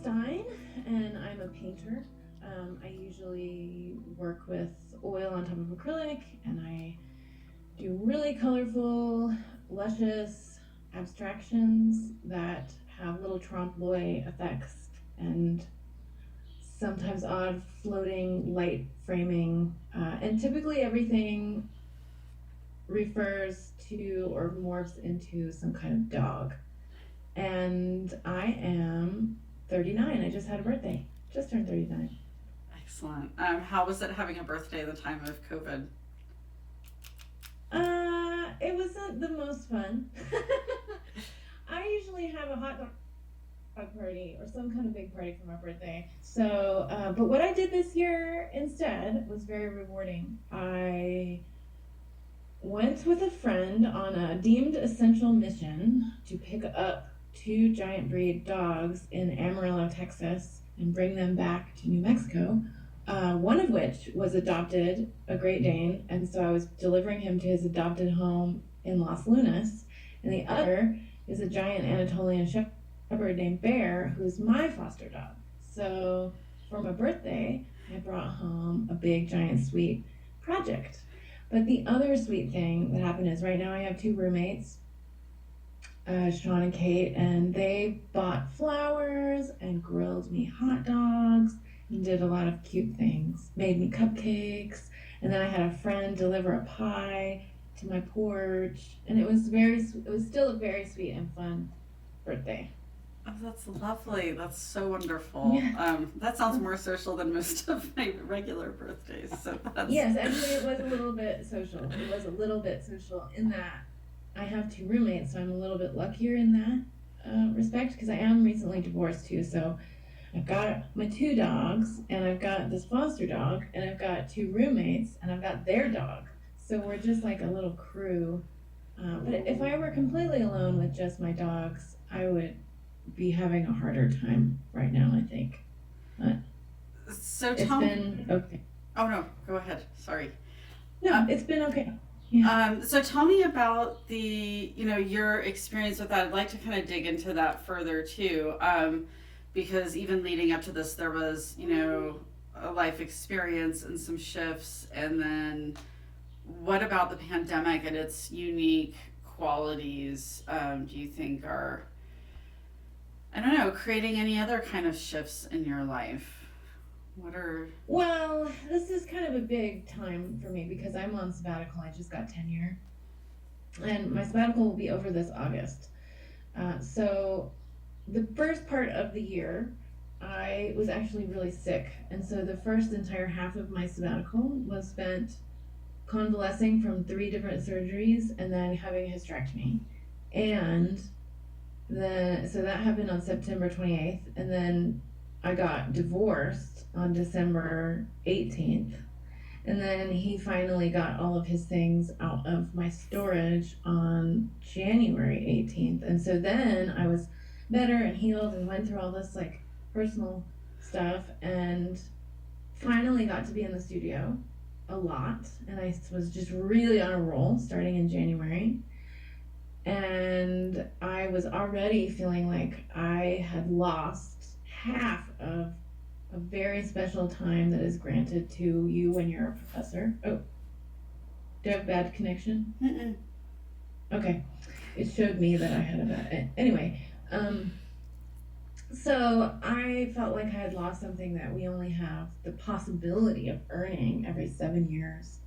STINE, and I'm a painter. I usually work with oil on top of acrylic, and I do really colorful, luscious abstractions that have little trompe l'oeil effects and sometimes odd floating light framing. And typically everything refers to or morphs into some kind of dog. And I am 39. I just had a birthday. Just turned 39. Excellent. How was it having a birthday at the time of COVID? It wasn't the most fun. I usually have a hot dog party or some kind of big party for my birthday. So, but what I did this year instead was very rewarding. I went with a friend on a deemed essential mission to pick up 2 giant breed dogs in Amarillo, Texas, and bring them back to New Mexico. One of which was adopted, a Great Dane, and so I was delivering him to his adopted home in Los Lunas, and the other is a giant Anatolian shepherd named Bear, who's my foster dog. So for my birthday, I brought home a big, giant, sweet project. But the other sweet thing that happened is right now I have 2 roommates, Sean and Kate, and they bought flowers and grilled me hot dogs and did a lot of cute things, made me cupcakes, and then I had a friend deliver a pie to my porch, and it was still a very sweet and fun birthday. Oh, that's lovely. That's so wonderful. Yeah. That sounds more social than most of my regular birthdays. So that's... Yes, actually it was a little bit social. It was a little bit social in that I have 2 roommates, so I'm a little bit luckier in that respect, because I am recently divorced too. So I've got my 2 dogs, and I've got this foster dog, and I've got 2 roommates, and I've got their dog. So we're just like a little crew. But if I were completely alone with just my dogs, I would be having a harder time right now, I think. But So it's been okay. Oh no, go ahead. Sorry. No, it's been okay. Yeah. So tell me about your experience with that. I'd like to kind of dig into that further too, because even leading up to this, there was, a life experience and some shifts. And then what about the pandemic and its unique qualities do you think are, I don't know, creating any other kind of shifts in your life? Well, this is kind of a big time for me because I'm on sabbatical. I just got tenure, and my sabbatical will be over this August. So the first part of the year, I was actually really sick, and so the first entire half of my sabbatical was spent convalescing from 3 different surgeries and then having a hysterectomy. And so that happened on September 28th, and then I got divorced on December 18th, and then he finally got all of his things out of my storage on January 18th. And so then I was better and healed and went through all this like personal stuff and finally got to be in the studio a lot, and I was just really on a roll starting in January. And I was already feeling like I had lost half of a very special time that is granted to you when you're a professor. Oh, do I have bad connection? Mm-mm. Okay, it showed me that I had a bad. Anyway, so I felt like I had lost something that we only have the possibility of earning every 7 years.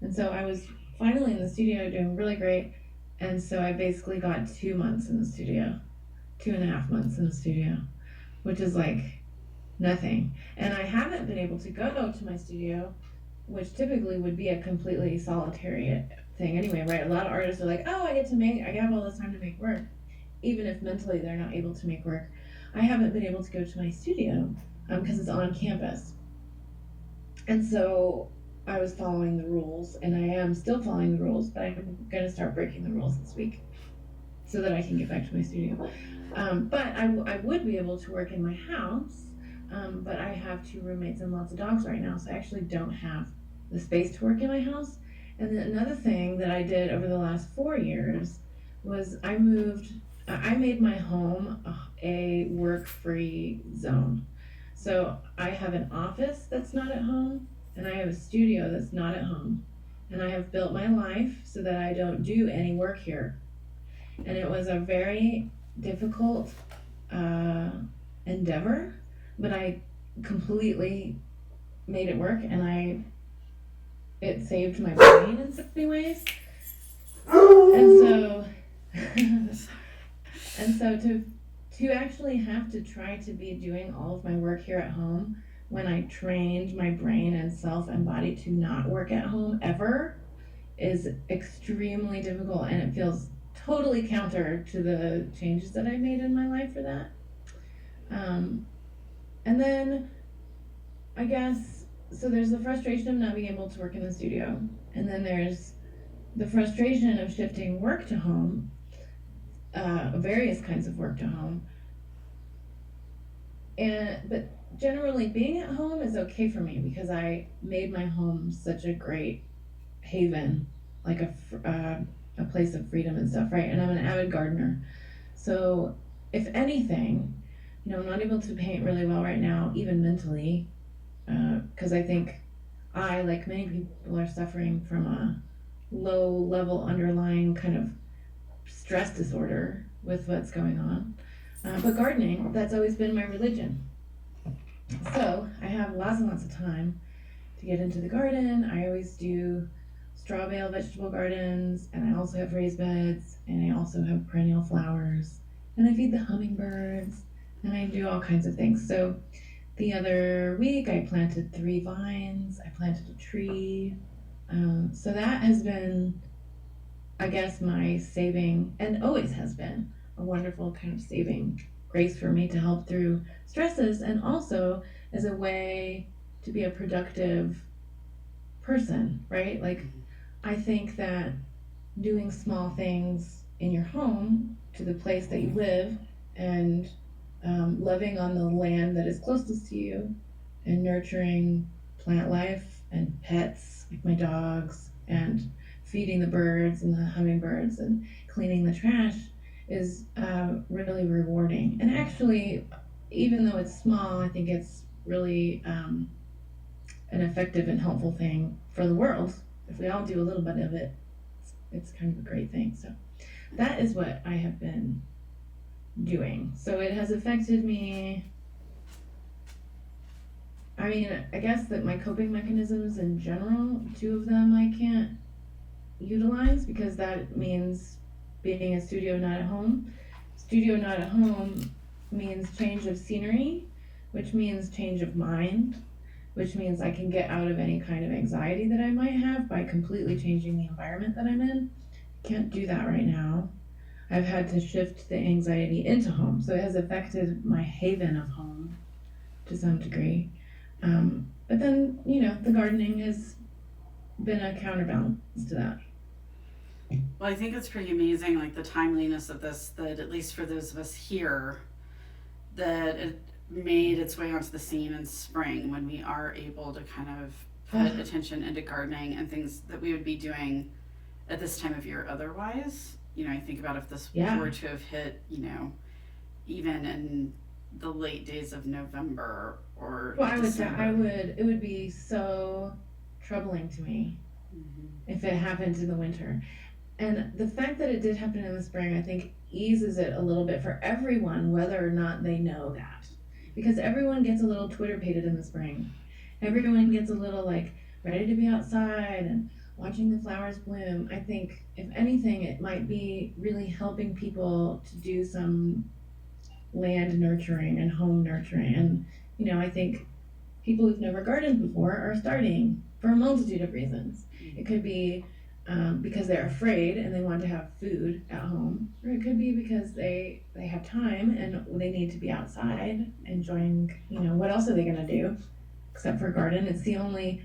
And so I was finally in the studio doing really great. And so I basically got 2 months in the studio, 2.5 months in the studio, which is like nothing. And I haven't been able to go to my studio, which typically would be a completely solitary thing anyway, right? A lot of artists are like, oh, I have all this time to make work, even if mentally they're not able to make work. I haven't been able to go to my studio because it's on campus. And so I was following the rules, and I am still following the rules, but I'm going to start breaking the rules this week so that I can get back to my studio. But I would be able to work in my house, but I have 2 roommates and lots of dogs right now, so I actually don't have the space to work in my house. And then another thing that I did over the last 4 years was I made my home a work-free zone. So I have an office that's not at home, and I have a studio that's not at home. And I have built my life so that I don't do any work here. And it was a very difficult uh, endeavor, but I completely made it work, and it saved my brain in so many ways. And so, and so to actually have to try to be doing all of my work here at home when I trained my brain and self and body to not work at home ever is extremely difficult, and it feels totally counter to the changes that I made in my life for that. And then I guess, so there's the frustration of not being able to work in the studio, and then there's the frustration of shifting work to home, various kinds of work to home. But generally being at home is okay for me because I made my home such a great haven, like a place of freedom and stuff, right? And I'm an avid gardener. So if anything, I'm not able to paint really well right now, even mentally, because I think I, like many people, are suffering from a low level underlying kind of stress disorder with what's going on. But gardening, that's always been my religion. So I have lots and lots of time to get into the garden. I always do straw bale vegetable gardens, and I also have raised beds, and I also have perennial flowers, and I feed the hummingbirds, and I do all kinds of things. So the other week I planted 3 vines, I planted a tree. So that has been, I guess, my saving, and always has been, a wonderful kind of saving grace for me to help through stresses, and also as a way to be a productive person, right? Like, I think that doing small things in your home to the place that you live, and living on the land that is closest to you, and nurturing plant life and pets like my dogs, and feeding the birds and the hummingbirds and cleaning the trash is really rewarding. And actually, even though it's small, I think it's really an effective and helpful thing for the world. If we all do a little bit of it, it's kind of a great thing. So that is what I have been doing. So it has affected me. I mean, I guess that my coping mechanisms in general, 2 of them I can't utilize, because that means being a studio not at home. Studio not at home means change of scenery, which means change of mind, which means I can get out of any kind of anxiety that I might have by completely changing the environment that I'm in. Can't do that right now. I've had to shift the anxiety into home, so it has affected my haven of home to some degree. But then, the gardening has been a counterbalance to that. Well, I think it's pretty amazing, like the timeliness of this, that at least for those of us here, that it made its way onto the scene in spring, when we are able to kind of put attention into gardening and things that we would be doing at this time of year otherwise. I think about if this were to have hit, even in the late days of November or December. It would be so troubling to me if it happened in the winter. And the fact that it did happen in the spring, I think, eases it a little bit for everyone, whether or not they know that. Because everyone gets a little Twitter-pated in the spring. Everyone gets a little, ready to be outside and watching the flowers bloom. I think, if anything, it might be really helping people to do some land nurturing and home nurturing. And, I think people who've never gardened before are starting for a multitude of reasons. It could be because they're afraid and they want to have food at home, or it could be because they have time and they need to be outside enjoying, what else are they going to do except for garden? It's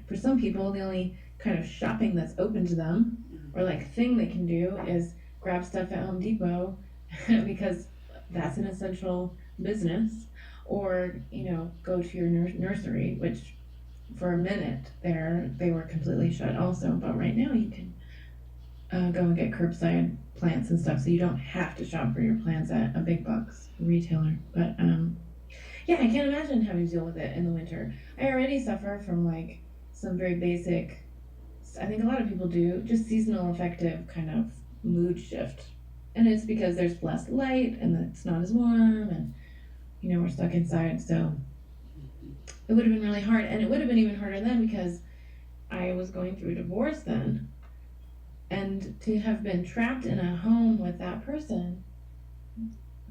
for some people, the only kind of shopping that's open to them, or thing they can do, is grab stuff at Home Depot because that's an essential business, or go to your nursery, which for a minute there they were completely shut also, but right now you can go and get curbside plants and stuff, so you don't have to shop for your plants at a big box retailer. But yeah, I can't imagine having to deal with it in the winter. I already suffer from like some very basic, I think a lot of people do, just seasonal affective kind of mood shift. And it's because there's less light and it's not as warm, and we're stuck inside. So it would have been really hard, and it would have been even harder then because I was going through a divorce then. And to have been trapped in a home with that person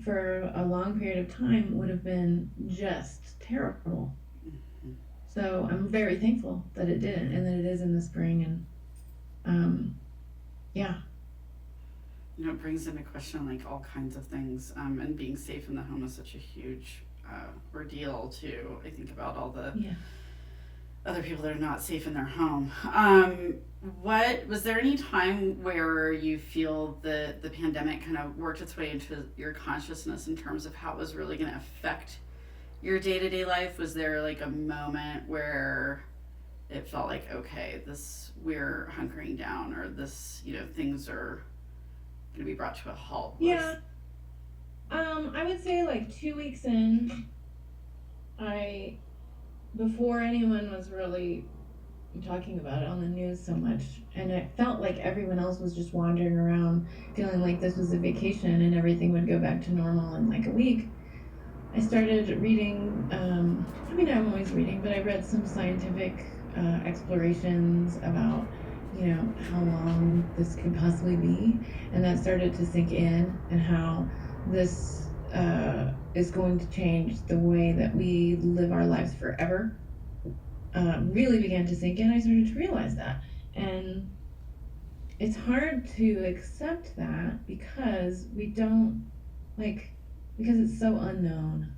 for a long period of time would have been just terrible. So I'm very thankful that it didn't, and that it is in the spring. And yeah. It brings into question like all kinds of things, and being safe in the home is such a huge ordeal too. I think about all the other people that are not safe in their home. What was there any time where you feel the pandemic kind of worked its way into your consciousness in terms of how it was really going to affect your day-to-day life? Was there like a moment where it felt like, okay, we're hunkering down, or this, things are going to be brought to a halt? Yeah. I would say like 2 weeks in, before anyone was really talking about it on the news so much, and it felt like everyone else was just wandering around feeling like this was a vacation and everything would go back to normal in like a week. I started reading, I'm always reading, but I read some scientific explorations about, how long this could possibly be, and that started to sink in, and how this is going to change the way that we live our lives forever. Really began to sink in. I started to realize that, and it's hard to accept that because we don't because it's so unknown,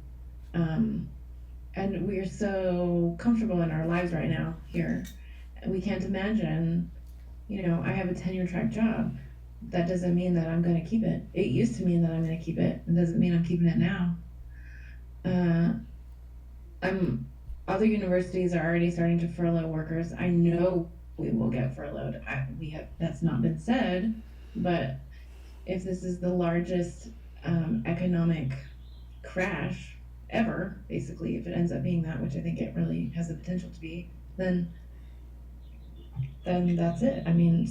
and we're so comfortable in our lives right now here. We can't imagine. I have a tenure track job. That doesn't mean that I'm going to keep it. It used to mean that I'm going to keep it. It doesn't mean I'm keeping it now. Other universities are already starting to furlough workers. I know we will get furloughed. That's not been said, but if this is the largest economic crash ever, basically, if it ends up being that, which I think it really has the potential to be, then that's it.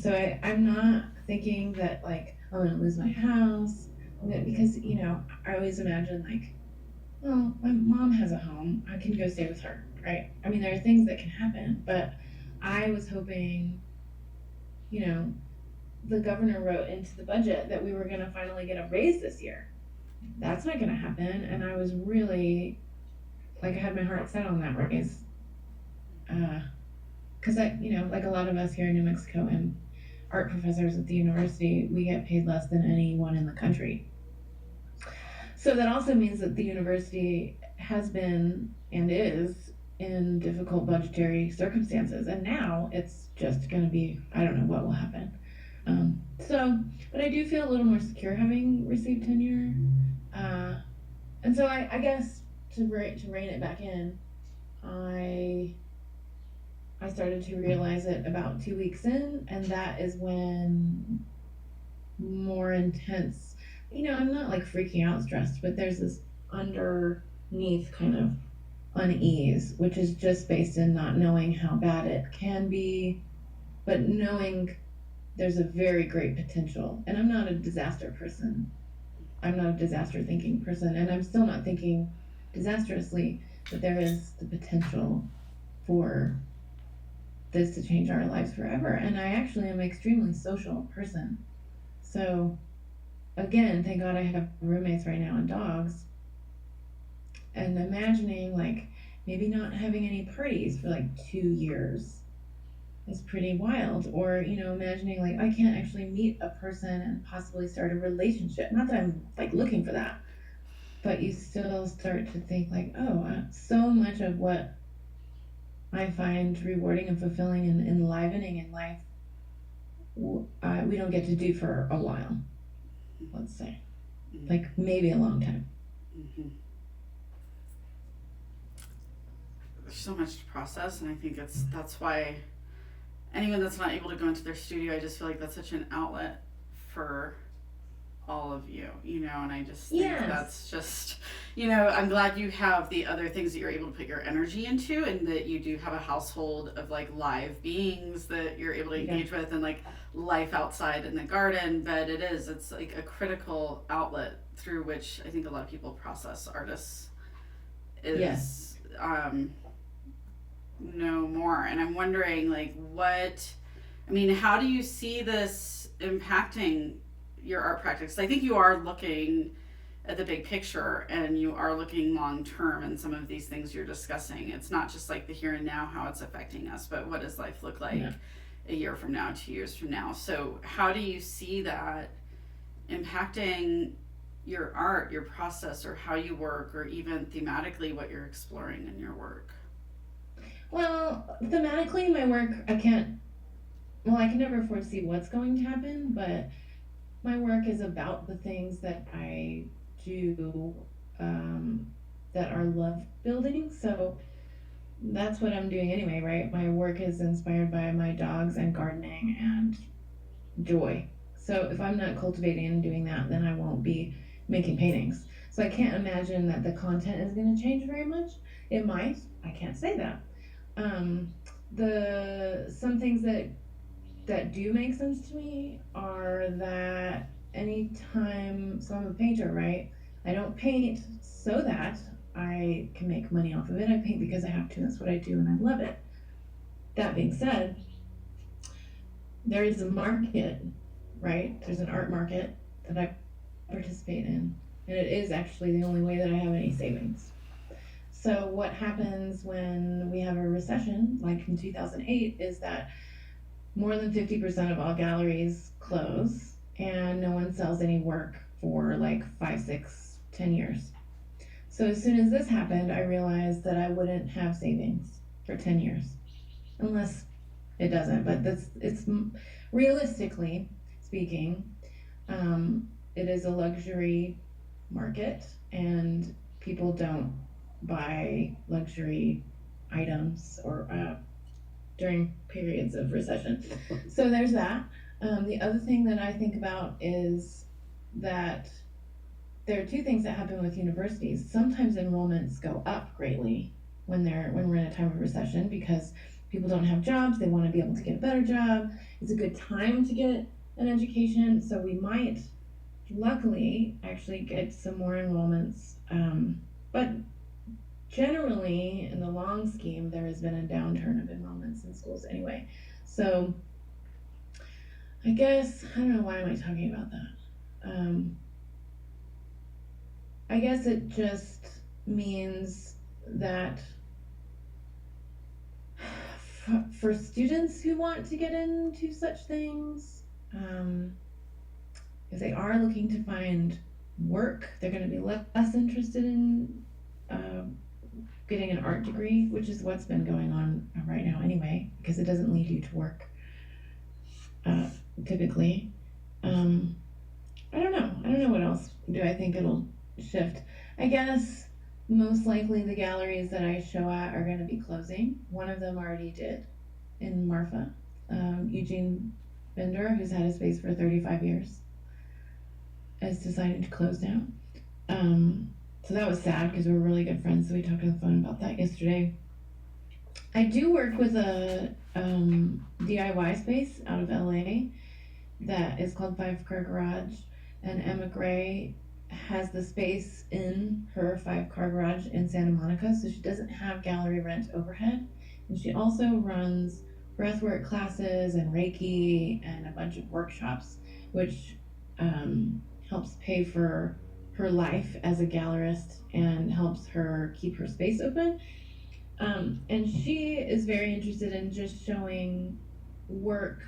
So I'm not thinking that like, oh, I'm gonna lose my house, because I always imagine like, well, my mom has a home, I can go stay with her, right? There are things that can happen, but I was hoping, the governor wrote into the budget that we were gonna finally get a raise this year. That's not gonna happen, and I was really I had my heart set on that raise, because like a lot of us here in New Mexico and art professors at the university, we get paid less than anyone in the country. So that also means that the university has been and is in difficult budgetary circumstances, and now it's just going to be, I don't know what will happen. But I do feel a little more secure having received tenure, and so I guess to rein it back in, I started to realize it about 2 weeks in, and that is when more intense, I'm not like freaking out stressed, but there's this underneath kind of unease, which is just based in not knowing how bad it can be, but knowing there's a very great potential. And I'm not a disaster person. I'm not a disaster thinking person, and I'm still not thinking disastrously, but there is the potential for this to change our lives forever. And I actually am an extremely social person. So again, thank God I have roommates right now and dogs. And imagining like maybe not having any parties for like 2 years is pretty wild. Or, imagining like I can't actually meet a person and possibly start a relationship. Not that I'm like looking for that, but you still start to think like, oh, so much of what I find rewarding and fulfilling and enlivening in life, we don't get to do for a while, let's say. Like maybe a long time. Mm-hmm. There's so much to process, and I think that's why anyone that's not able to go into their studio, I just feel like that's such an outlet for all of you, and I just think that's Yes. just, I'm glad you have the other things that you're able to put your energy into, and that you do have a household of like live beings that you're able to Yeah. engage with, and like life outside in the garden. But it's like a critical outlet through which I think a lot of people process artists Yes. is no more. And I'm wondering, like, how do you see this impacting your art practice? I think you are looking at the big picture, and you are looking long term in some of these things you're discussing. It's not just like the here and now, how it's affecting us, but what does life look like Yeah. a year from now, 2 years from now? So how do you see that impacting your art, your process, or how you work, or even thematically what you're exploring in your work? Well, thematically, my work, I can't. Well, I can never foresee what's going to happen, but my work is about the things that I do, um, that are love building. So that's what I'm doing anyway, right? My work is inspired by my dogs and gardening and joy. So if I'm not cultivating and doing that, then I won't be making paintings. So I can't imagine that the content is going to change very much. It might. I can't say that. Um, the some things that do make sense to me are that anytime, so I'm a painter, right? I don't paint so that I can make money off of it. I paint because I have to. That's what I do, and I love it. That being said, there is a market, right? There's an art market that I participate in, and it is actually the only way that I have any savings. So what happens when we have a recession, like in 2008, is that more than 50% of all galleries close, and no one sells any work for like 5, 6, 10 years. So as soon as this happened, I realized that I wouldn't have savings for 10 years, unless it doesn't. But it's realistically speaking, um, it is a luxury market, and people don't buy luxury items or during periods of recession. So there's that. The other thing that I think about is that there are two things that happen with universities. Sometimes enrollments go up greatly when we're in a time of recession, because people don't have jobs, they want to be able to get a better job. It's a good time to get an education, so we might luckily actually get some more enrollments. But generally, in the long scheme, there has been a downturn of enrollments in schools anyway. So I guess, I don't know, why am I talking about that? I guess it just means that for students who want to get into such things, if they are looking to find work, they're going to be less interested in getting an art degree, which is what's been going on right now anyway, because it doesn't lead you to work typically. I don't know. I don't know what else do I think it'll shift. I guess most likely the galleries that I show at are going to be closing. One of them already did in Marfa. Eugene Bender, who's had his space for 35 years, has decided to close down. So that was sad because we were really good friends, so we talked on the phone about that yesterday. I do work with a DIY space out of LA that is called 5 Car Garage, and Emma Gray has the space in her 5 Car Garage in Santa Monica, so she doesn't have gallery rent overhead. And she also runs breathwork classes and Reiki and a bunch of workshops, which helps pay for her life as a gallerist and helps her keep her space open. And she is very interested in just showing work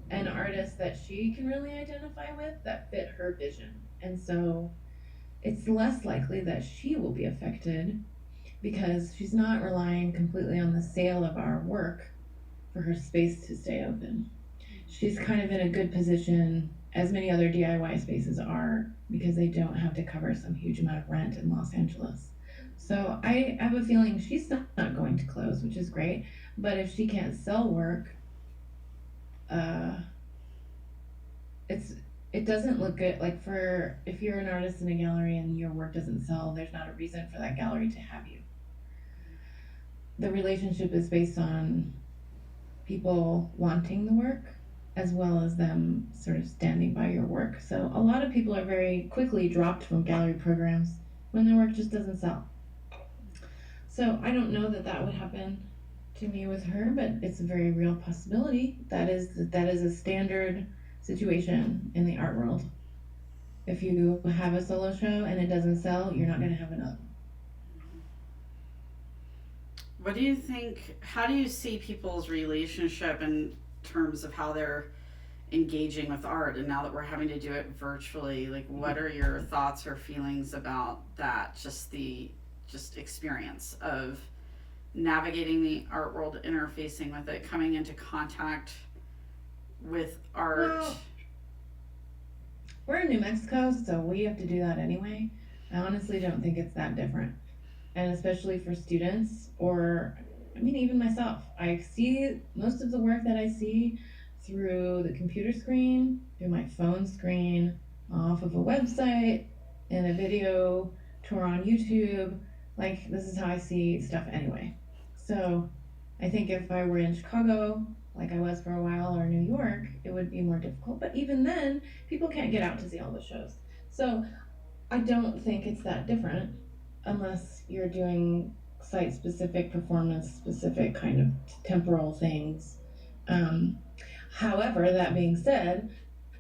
and artists that she can really identify with that fit her vision. And so it's less likely that she will be affected because she's not relying completely on the sale of our work for her space to stay open. She's kind of in a good position, as many other DIY spaces are, because they don't have to cover some huge amount of rent in Los Angeles. So I have a feeling she's not going going to close, which is great. But if she can't sell work, uh, it doesn't look good. Like, for if you're an artist in a gallery and your work doesn't sell, there's not a reason for that gallery to have you. The relationship is based on people wanting the work as well as them sort of standing by your work. So a lot of people are very quickly dropped from gallery programs when their work just doesn't sell. So I don't know that that would happen to me with her, but it's a very real possibility. That is a standard situation in the art world. If you have a solo show and it doesn't sell, you're not going to have another. What do you think, how do you see people's relationship in terms of how they're engaging with art, and now that we're having to do it virtually, like what are your thoughts or feelings about that, just experience of navigating the art world, interfacing with it, coming into contact with art? Well, we're in New Mexico, so we have to do that anyway. I honestly don't think it's that different. And especially for students, or I mean, even myself, I see most of the work that I see through the computer screen, through my phone screen, off of a website, in a video tour on YouTube. Like, this is how I see stuff anyway. So I think if I were in Chicago, like I was for a while, or New York, it would be more difficult. But even then, people can't get out to see all the shows. So I don't think it's that different, unless you're doing site-specific, performance-specific kind of temporal things. However, that being said,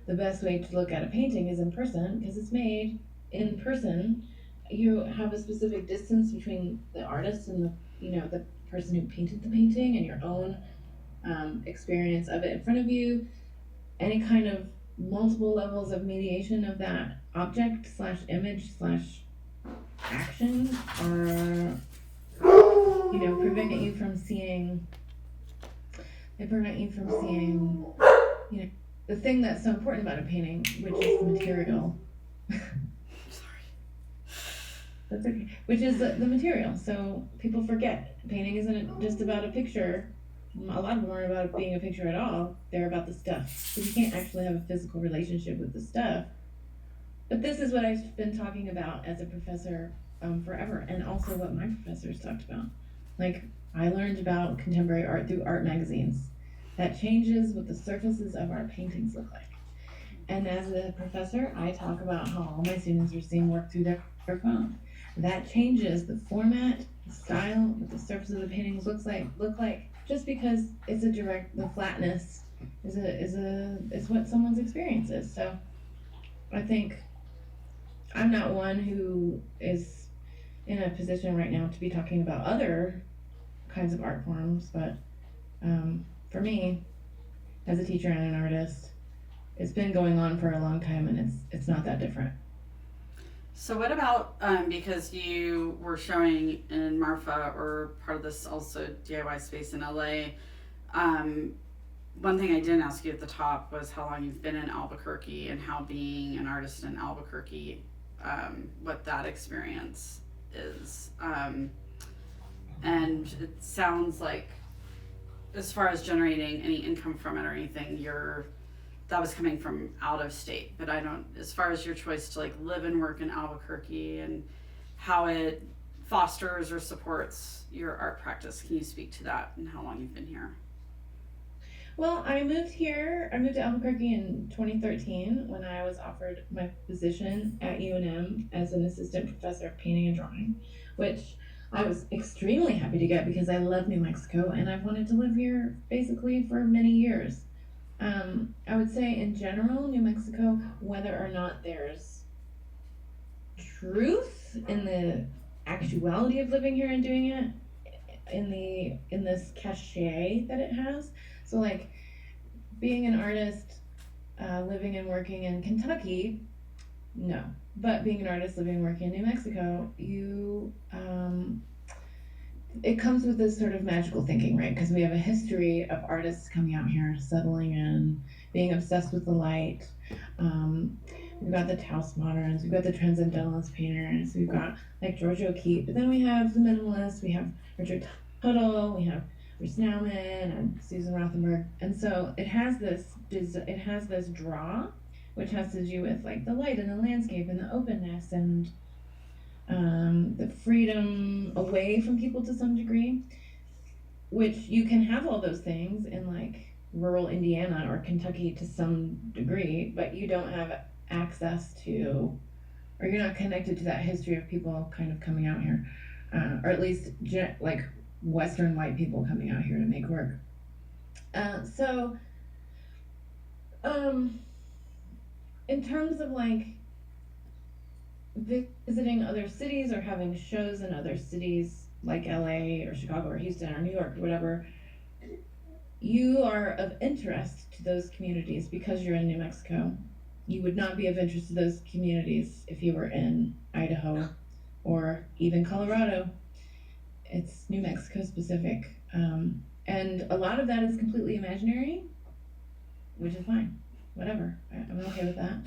the best way to look at a painting is in person, because it's made in person. You have a specific distance between the artist and the person who painted the painting, and your own experience of it in front of you. Any kind of multiple levels of mediation of that object slash image slash action are, prevent you from seeing, the thing that's so important about a painting, which is the material. Sorry. That's okay. Which is the material. So people forget painting isn't just about a picture. A lot of them aren't about being a picture at all. They're about the stuff. So you can't actually have a physical relationship with the stuff. But this is what I've been talking about as a professor forever, and also what my professors talked about. Like, I learned about contemporary art through art magazines. That changes what the surfaces of our paintings look like. And as a professor, I talk about how all my students are seeing work through their phone. That changes the format, the style, what the surface of the paintings look like, just because it's the flatness is what someone's experience is. So I think I'm not one who is in a position right now to be talking about other kinds of art forms, but for me, as a teacher and an artist, it's been going on for a long time, and it's not that different. So what about, because you were showing in Marfa, or part of this also DIY space in LA, one thing I didn't ask you at the top was how long you've been in Albuquerque, and how being an artist in Albuquerque, what that experience is. And it sounds like, as far as generating any income from it or anything, that was coming from out of state. But I don't, as far as your choice to like live and work in Albuquerque and how it fosters or supports your art practice, can you speak to that and how long you've been here? Well, I moved to Albuquerque in 2013 when I was offered my position at UNM as an assistant professor of painting and drawing, which I was extremely happy to get because I love New Mexico and I've wanted to live here basically for many years. I would say in general, New Mexico, whether or not there's truth in the actuality of living here and doing it, in this cachet that it has. So like being an artist, living and working in Kentucky, no. But being an artist living and working in New Mexico, it comes with this sort of magical thinking, right? Because we have a history of artists coming out here, settling in, being obsessed with the light. We've got the Taos moderns, we've got the transcendentalist painters, we've got like George O'Keeffe, but then we have the minimalists, we have Richard Huddle, we have Bruce Nauman and Susan Rothenberg, and so it has this draw, which has to do with like the light and the landscape and the openness and the freedom away from people to some degree, which you can have all those things in like rural Indiana or Kentucky to some degree, but you don't have access to, or you're not connected to that history of people kind of coming out here, or at least like Western white people coming out here to make work. So, in terms of like visiting other cities or having shows in other cities like LA or Chicago or Houston or New York or whatever, you are of interest to those communities because you're in New Mexico. You would not be of interest to those communities if you were in Idaho or even Colorado. It's New Mexico specific. And a lot of that is completely imaginary, which is fine. Whatever. I'm okay with that.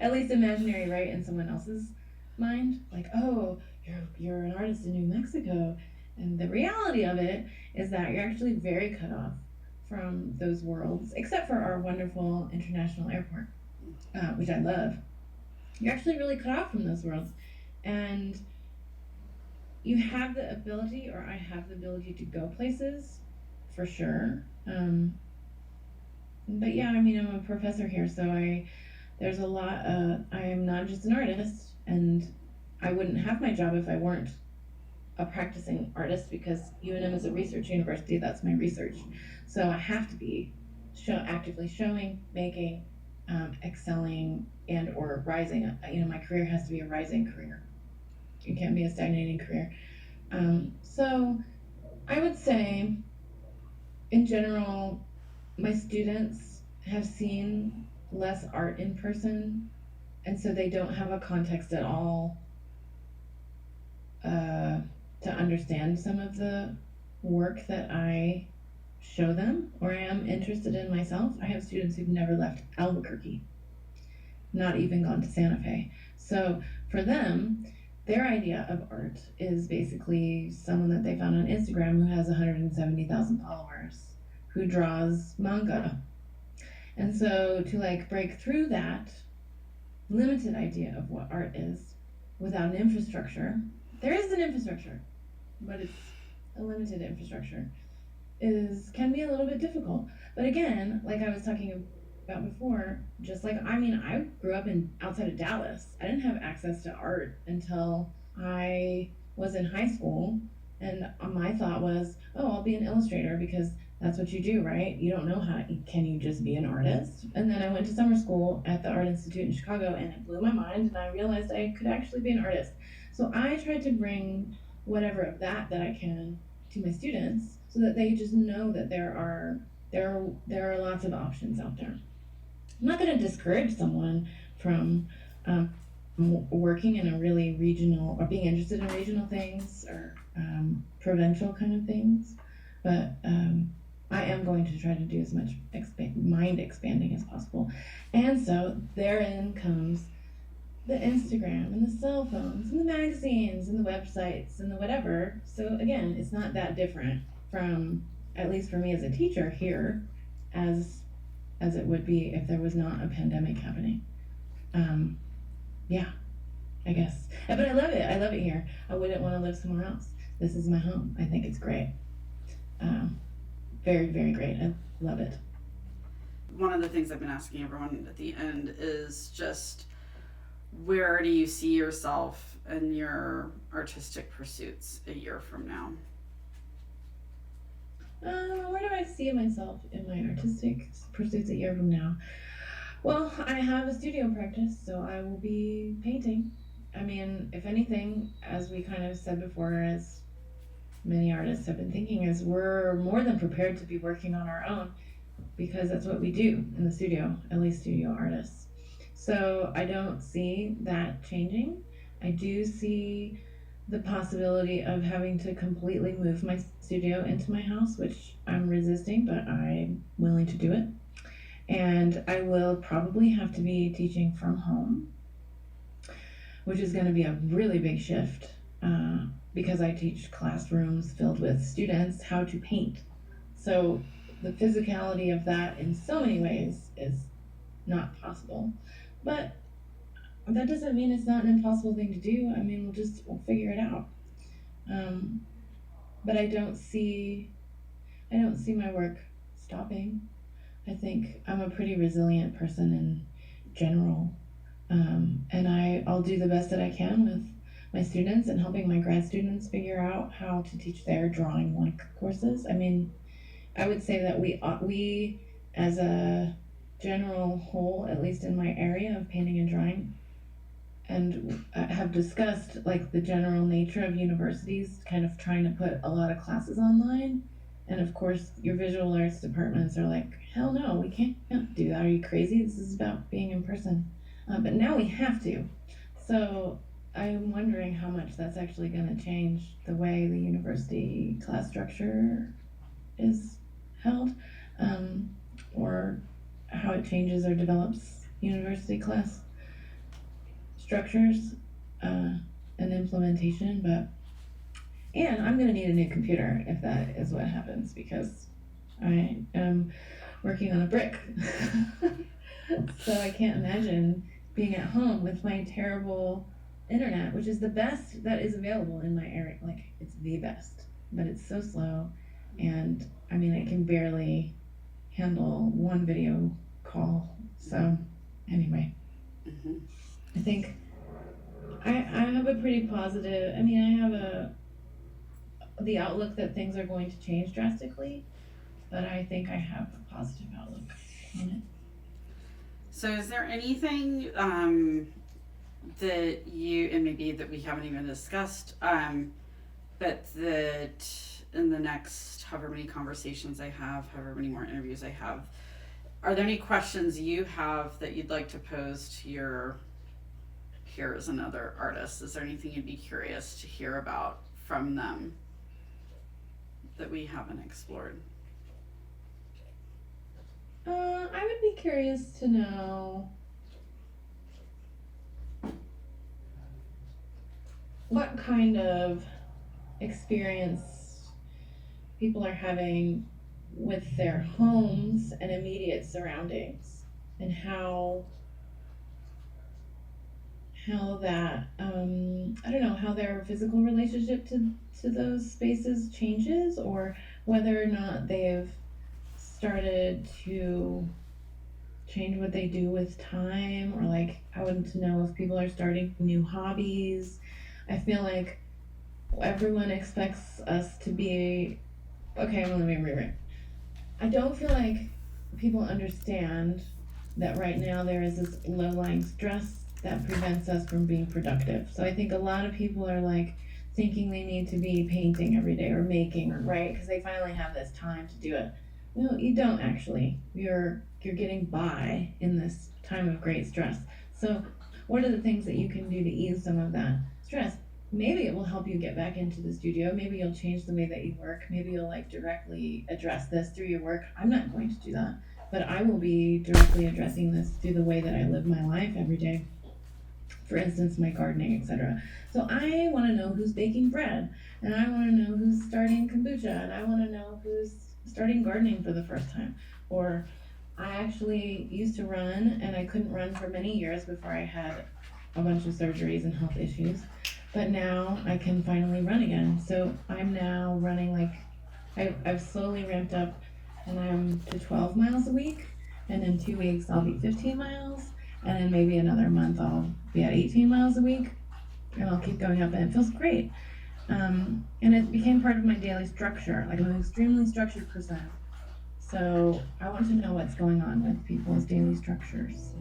At least imaginary, right, in someone else's mind. Like, oh, you're an artist in New Mexico. And the reality of it is that you're actually very cut off from those worlds, except for our wonderful international airport, which I love. You're actually really cut off from those worlds. And you have the ability, or I have the ability to go places, for sure. But yeah, I mean, I'm a professor here, so there's a lot, I am not just an artist, and I wouldn't have my job if I weren't a practicing artist, because UNM is a research university. That's my research. So I have to be actively showing, making, excelling, and or rising. My career has to be a rising career. It can't be a stagnating career. So I would say, in general, my students have seen less art in person, and so they don't have a context at all to understand some of the work that I show them or I am interested in myself. I have students who've never left Albuquerque, not even gone to Santa Fe. So for them, their idea of art is basically someone that they found on Instagram who has 170,000 followers, who draws manga. And so to like break through that limited idea of what art is without an infrastructure, there is an infrastructure, but it's a limited infrastructure, can be a little bit difficult. But again, like I was talking about before, just like, I mean, I grew up outside of Dallas. I didn't have access to art until I was in high school, and my thought was, oh, I'll be an illustrator because that's what you do, right? You don't know can you just be an artist? And then I went to summer school at the Art Institute in Chicago, and it blew my mind, and I realized I could actually be an artist. So I tried to bring whatever of that I can to my students so that they just know that there are lots of options out there. I'm not going to discourage someone from working in a really regional, or being interested in regional things, or provincial kind of things, but I am going to try to do as much mind expanding as possible. And so therein comes the Instagram and the cell phones and the magazines and the websites and the whatever. So again, it's not that different from, at least for me as a teacher here, as it would be if there was not a pandemic happening. Yeah, I guess. But I love it. I love it here. I wouldn't want to live somewhere else. This is my home. I think it's great. Very, very great. I love it. One of the things I've been asking everyone at the end is just, where do you see yourself in your artistic pursuits a year from now? Where do I see myself in my artistic pursuits a year from now? Well, I have a studio practice, so I will be painting. I mean, if anything, as we kind of said before, as many artists have been thinking, is we're more than prepared to be working on our own, because that's what we do in the studio, at least studio artists. So I don't see that changing. I do see the possibility of having to completely move my studio into my house, which I'm resisting, but I'm willing to do it. And I will probably have to be teaching from home, which is going to be a really big shift. because I teach classrooms filled with students how to paint. So the physicality of that in so many ways is not possible. But that doesn't mean it's not an impossible thing to do. I mean, we'll figure it out. But I don't see my work stopping. I think I'm a pretty resilient person in general. And I'll do the best that I can with my students and helping my grad students figure out how to teach their drawing one courses. I mean, I would say that we as a general whole, at least in my area of painting and drawing, and have discussed like the general nature of universities kind of trying to put a lot of classes online. And of course, your visual arts departments are like, hell no, we can't do that. Are you crazy? This is about being in person. But now we have to. So I'm wondering how much that's actually going to change the way the university class structure is held, or how it changes or develops university class structures and implementation. And I'm going to need a new computer if that is what happens, because I am working on a brick. So I can't imagine being at home with my terrible internet, which is the best that is available in my area. Like, it's the best, but it's so slow. And I mean, it can barely handle one video call. So anyway, I think I have a pretty positive, I mean, I have the outlook that things are going to change drastically, but I think I have a positive outlook on it. So is there anything that you, and maybe that we haven't even discussed, but that in the next however many conversations I have, however many more interviews I have, are there any questions you have that you'd like to pose to your peers and other artists? Is there anything you'd be curious to hear about from them that we haven't explored? I would be curious to know what kind of experience people are having with their homes and immediate surroundings, and how that I don't know, how their physical relationship to those spaces changes, or whether or not they've started to change what they do with time, or like, I want to know if people are starting new hobbies. I feel like everyone expects us to be, okay, let me rewrite. I don't feel like people understand that right now there is this low-lying stress that prevents us from being productive. So I think a lot of people are like thinking they need to be painting every day or making, or right, because they finally have this time to do it. No, you don't actually. You're getting by in this time of great stress. So what are the things that you can do to ease some of that stress? Maybe it will help you get back into the studio. Maybe you'll change the way that you work. Maybe you'll like directly address this through your work. I'm not going to do that, but I will be directly addressing this through the way that I live my life every day. For instance, my gardening, etc. So I want to know who's baking bread, and I want to know who's starting kombucha, and I want to know who's starting gardening for the first time. Or I actually used to run, and I couldn't run for many years before I had a bunch of surgeries and health issues. But now I can finally run again. So I'm now running, like, I've slowly ramped up, and I'm to 12 miles a week, and in 2 weeks I'll be 15 miles, and then maybe another month I'll be at 18 miles a week, and I'll keep going up, and it feels great. And it became part of my daily structure. Like, I'm an extremely structured person. So I want to know what's going on with people's daily structures.